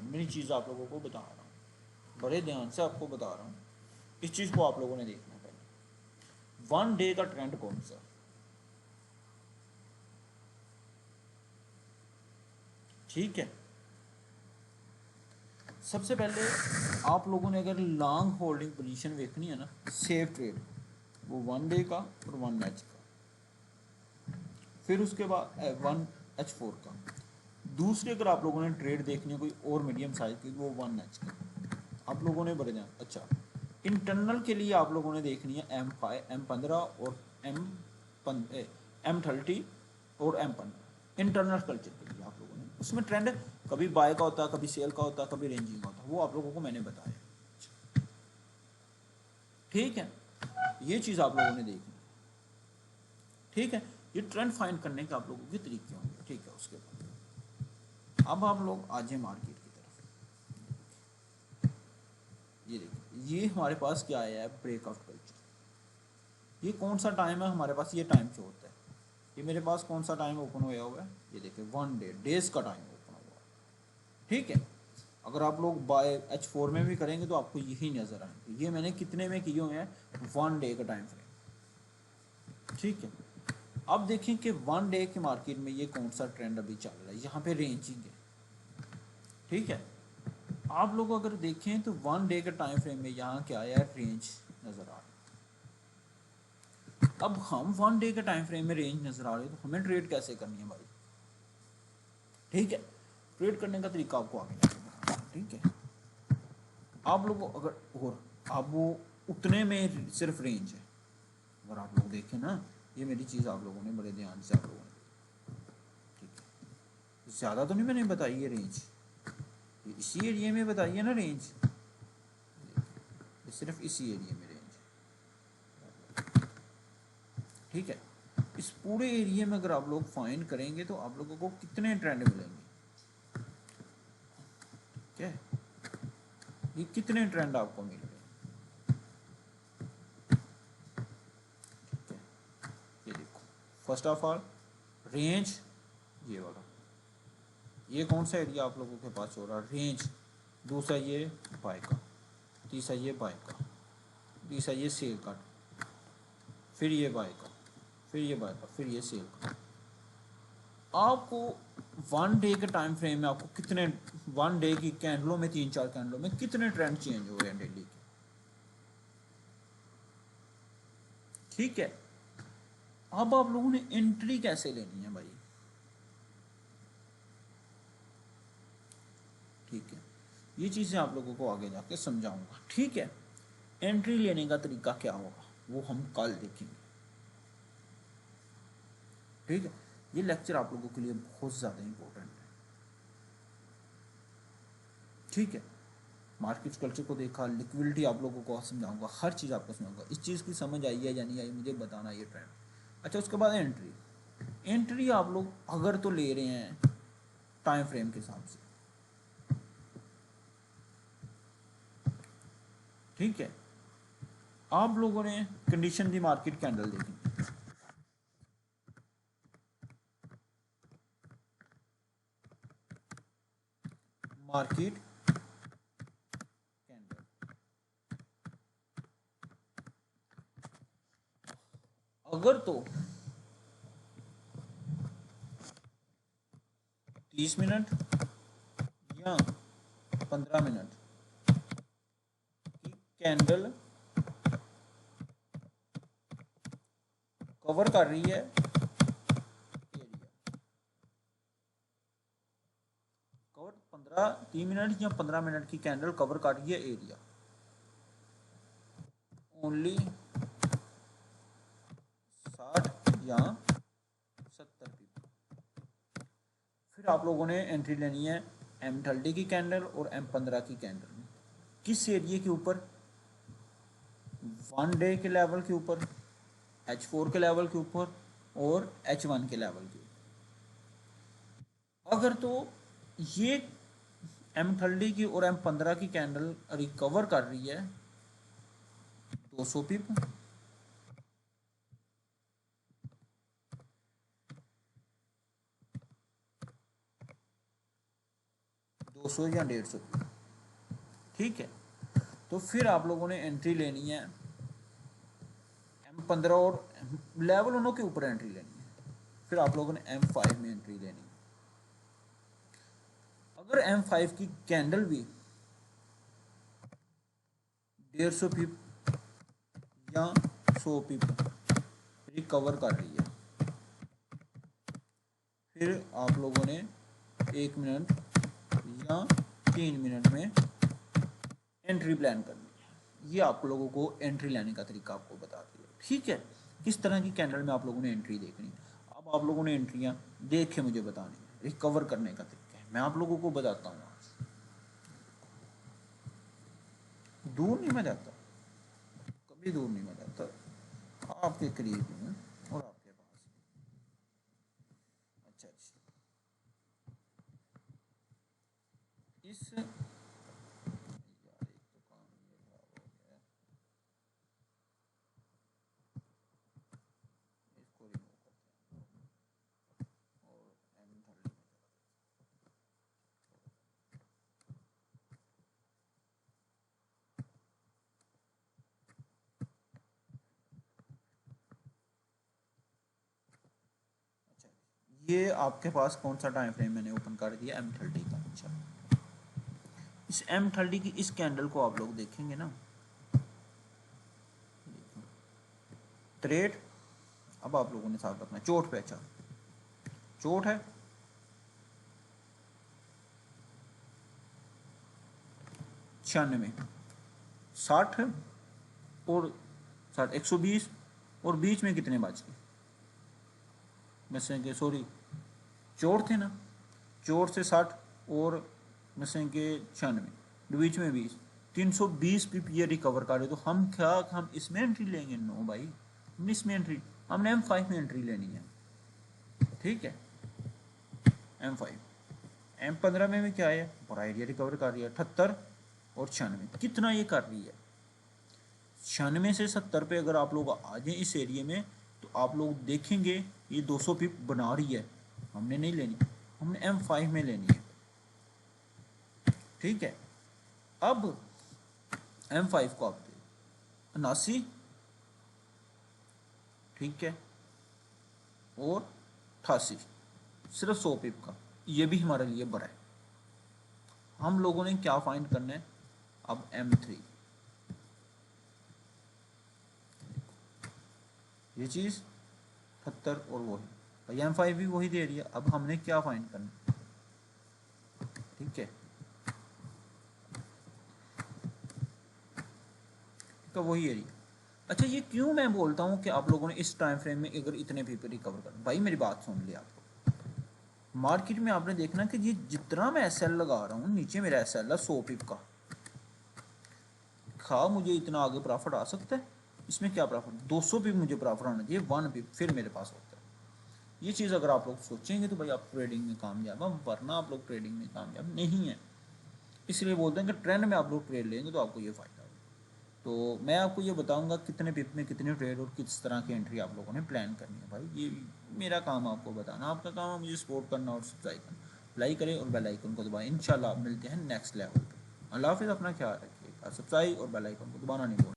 मेरी चीज़ आप लोगों को बता रहा हूँ, बड़े ध्यान से आपको बता रहा हूँ, इस चीज़ को आप लोगों ने देखना पहले। 1 डे का ट्रेंड कौन सा, ठीक है। सबसे पहले आप लोगों ने अगर लॉन्ग होल्डिंग पोजीशन देखनी है ना, सेफ ट्रेड, वो 1 डे का और 1 एच का, फिर उसके बाद 1H4 का। दूसरी अगर आप लोगों ने ट्रेड देखनी है कोई और मीडियम साइज की, वो 1H का आप लोगों ने बड़े ध्यान। अच्छा, इंटरनल के लिए आप लोगों ने देखनी है M5, M15 और M30 और M15। इंटरनल कल्चर के लिए आप लोगों ने, उसमें ट्रेंड कभी बाय का होता है, कभी सेल का होता है, कभी रेंजिंग का होता है, वो आप लोगों को मैंने बताया। ठीक है, ये चीज़ आप लोगों ने देखनी। ठीक है, ये ट्रेंड फाइंड करने के आप लोगों के तरीके होंगे। ठीक है, उसके बाद अब आप लोग आ जाए मार्केट की तरफ। ये देखिए, ये हमारे पास क्या आया है, ब्रेकआउट कल्चर। ये कौन सा टाइम है हमारे पास, ये टाइम शो होता है। ये मेरे पास कौन सा टाइम ओपन हुआ हुआ है, ये देखिए 1 डे, डेज का टाइम ओपन हुआ है। ठीक है, अगर आप लोग बाय H4 में भी करेंगे तो आपको यही नज़र आएंगे। ये मैंने कितने में किए हुए हैं, 1 डे का टाइम फ्रेम। ठीक है, अब देखें कि 1 डे के मार्केट में ये कौन सा ट्रेंड अभी चल रहा है, यहाँ पे रेंजिंग है। ठीक है, आप लोग अगर देखें तो 1 डे के टाइम फ्रेम में यहाँ क्या आया है, रेंज नज़र आ रही है। अब हम 1 डे के टाइम फ्रेम में रेंज नज़र आ रही है, तो हमें ट्रेड कैसे करनी है भाई। ठीक है, ट्रेड करने का तरीका आपको आगे बताऊंगा। ठीक है, आप लोगों अगर और आप वो उतने में सिर्फ रेंज है, अगर आप लोग देखें ना, ये मेरी चीज़ आप लोगों ने बड़े ध्यान से आप लोगों ने, ठीक है, ज़्यादा तो नहीं मैंने बताई है रेंज, ये इसी एरिया में बताई है ना रेंज, ये सिर्फ इसी एरिया में रेंज। ठीक है, इस पूरे एरिया में अगर आप लोग फाइंड करेंगे तो आप लोगों को कितने ट्रेंड मिलेंगे, क्या है, ये कितने ट्रेंड आपको मिल रहे हैं। ठीक है, ये देखो, फर्स्ट ऑफ ऑल रेंज, ये वाला, ये कौन सा एरिया आप लोगों के पास हो रहा है, रेंज। दूसरा ये बाय का, तीसरा ये बाय का, तीसरा ये सेल का, फिर ये बाय का, फिर ये बाय का, फिर ये सेल का। आपको 1 डे के टाइम फ्रेम में आपको कितने, 1 डे की कैंडलों में, 3-4 कैंडलों में कितने ट्रेंड चेंज हो रहे हैं डेली के, ठीक है। अब आप लोगों ने एंट्री कैसे लेनी है भाई, ठीक है, ये चीज़ें आप लोगों को आगे जाके समझाऊंगा, ठीक है। एंट्री लेने का तरीका क्या होगा वो हम कल देखेंगे, ठीक है। ये लेक्चर आप लोगों के लिए बहुत ज़्यादा इंपॉर्टेंट है, ठीक है। मार्केट कल्चर को देखा, लिक्विडिटी आप लोगों को समझाऊंगा, हर चीज़ आपको समझाऊंगा। इस चीज़ की समझ आई है या नहीं आई मुझे बताना, ये ट्रेंड। अच्छा, उसके बाद एंट्री। एंट्री आप लोग अगर तो ले रहे हैं टाइम फ्रेम के हिसाब से, ठीक है। आप लोगों ने कंडीशन दी मार्केट कैंडल देखी, मार्केट कैंडल, अगर तो 30 मिनट या 15 मिनट की कैंडल कवर कर रही है एरिया, कवर 3 मिनट या 15 मिनट की कैंडल कवर कर रही है एरिया, ओनली 60 या 70 पीपल। फिर आप लोगों ने एंट्री लेनी है M30 की कैंडल और M15 की कैंडल में, किस एरिया के ऊपर, 1 डे के लेवल के ऊपर, H4 के लेवल के ऊपर और H1 के लेवल के ऊपर। अगर तो ये M30 की और M15 की कैंडल रिकवर कर रही है 200 पिप, 200 या 150, ठीक है। तो फिर आप लोगों ने एंट्री लेनी है M15 और लेवल उनों के ऊपर एंट्री लेनी है। फिर आप लोगों ने M5 में एंट्री लेनी है। अगर M5 की कैंडल भी 150 पिप या 100 पिप रिकवर कर रही है, फिर आप लोगों ने 1 मिनट या 3 मिनट में एंट्री प्लान करनी है। ये आप लोगों को एंट्री लेने का तरीका आपको बता दिया, ठीक है। किस तरह की कैंडल में आप लोगों ने एंट्री देखनी है। अब आप लोगों ने एंट्रियां देख के मुझे बतानी है, रिकवर करने का तरीका है मैं आप लोगों को बताता हूँ। दूर नहीं मैं जाता, कभी दूर नहीं मैं जाता, आपके करीब ही हूँ और आपके पास। अच्छा अच्छा, इस यार एक तो काम ये खराब हो गया है, इसको रिमूव करते हैं और M30 में चला। अच्छा, ये आपके पास कौन सा टाइम फ्रेम मैंने ओपन कर दिया, M30 का। अच्छा, इस M30 की इस कैंडल को आप लोग देखेंगे ना, ट्रेड। अब आप लोगों ने साथ रखना है चोट पे। अच्छा, चोट है 96, 60 और 60, 120 और बीच में कितने बच गए, मिसें के, सॉरी चोट थे ना, चोट से 60 और मिसें के 96, बीच में 20, 320 पीपीए रिकवर कर रहे। तो हम क्या, हम इसमें एंट्री लेंगे? नो भाई, हमने इसमें एंट्री, हमने M5 में एंट्री लेनी है, ठीक है। M5, M15 में भी क्या है, बड़ा एरिया रिकवर कर रही है 78 और 96, कितना ये कर रही है 96 से 70 पे। अगर आप लोग आ जाए इस एरिया में तो आप लोग देखेंगे ये 200 पिप बना रही है, हमने नहीं लेनी, हमने M5 में लेनी है, ठीक है। अब M5 को आप दे 79, ठीक है, और 88, सिर्फ 100 पिप का, ये भी हमारे लिए बड़ा है। हम लोगों ने क्या फाइंड करना है अब, M3, ये चीज़ 78 और वही, M5 भी वही दे रही है। अब हमने क्या फाइंड करना है, ठीक है, का वही एरिया। अच्छा, ये क्यों मैं बोलता हूँ कि आप लोगों ने इस टाइम फ्रेम में अगर इतने पीपल रिकवर कर, भाई मेरी बात सुन लिया आप लोग, मार्केट में आपने देखना कि ये जितना मैं SL लगा रहा हूँ, नीचे मेरा SL है 100 पिप का, खा मुझे इतना आगे प्रॉफिट आ सकता है, इसमें क्या प्रॉफिट, 200 पिप मुझे प्रॉफिट आना चाहिए, 1 पिप फिर मेरे पास होता है। ये चीज़ अगर आप लोग सोचेंगे तो भाई आप ट्रेडिंग में कामयाब हैं, वरना आप लोग ट्रेडिंग में कामयाब नहीं है। इसलिए बोलते हैं कि ट्रेंड में आप लोग ट्रेड लेंगे तो आपको ये फ़ायदा होगा। तो मैं आपको ये बताऊंगा कितने पिप में कितने ट्रेड और किस तरह की एंट्री आप लोगों ने प्लान करनी है। भाई ये मेरा काम आपको बताना, आपका काम है मुझे सपोर्ट करना और सब्सक्राइब करना, लाइक करें और बेल आइकन को दबाएं। इंशाल्लाह मिलते हैं नेक्स्ट लेवल पे। अल्लाह हाफिज़, अपना ख्याल रखिएगा, सब्सक्राइब और बेल आइकन को दबाना नहीं भूलें।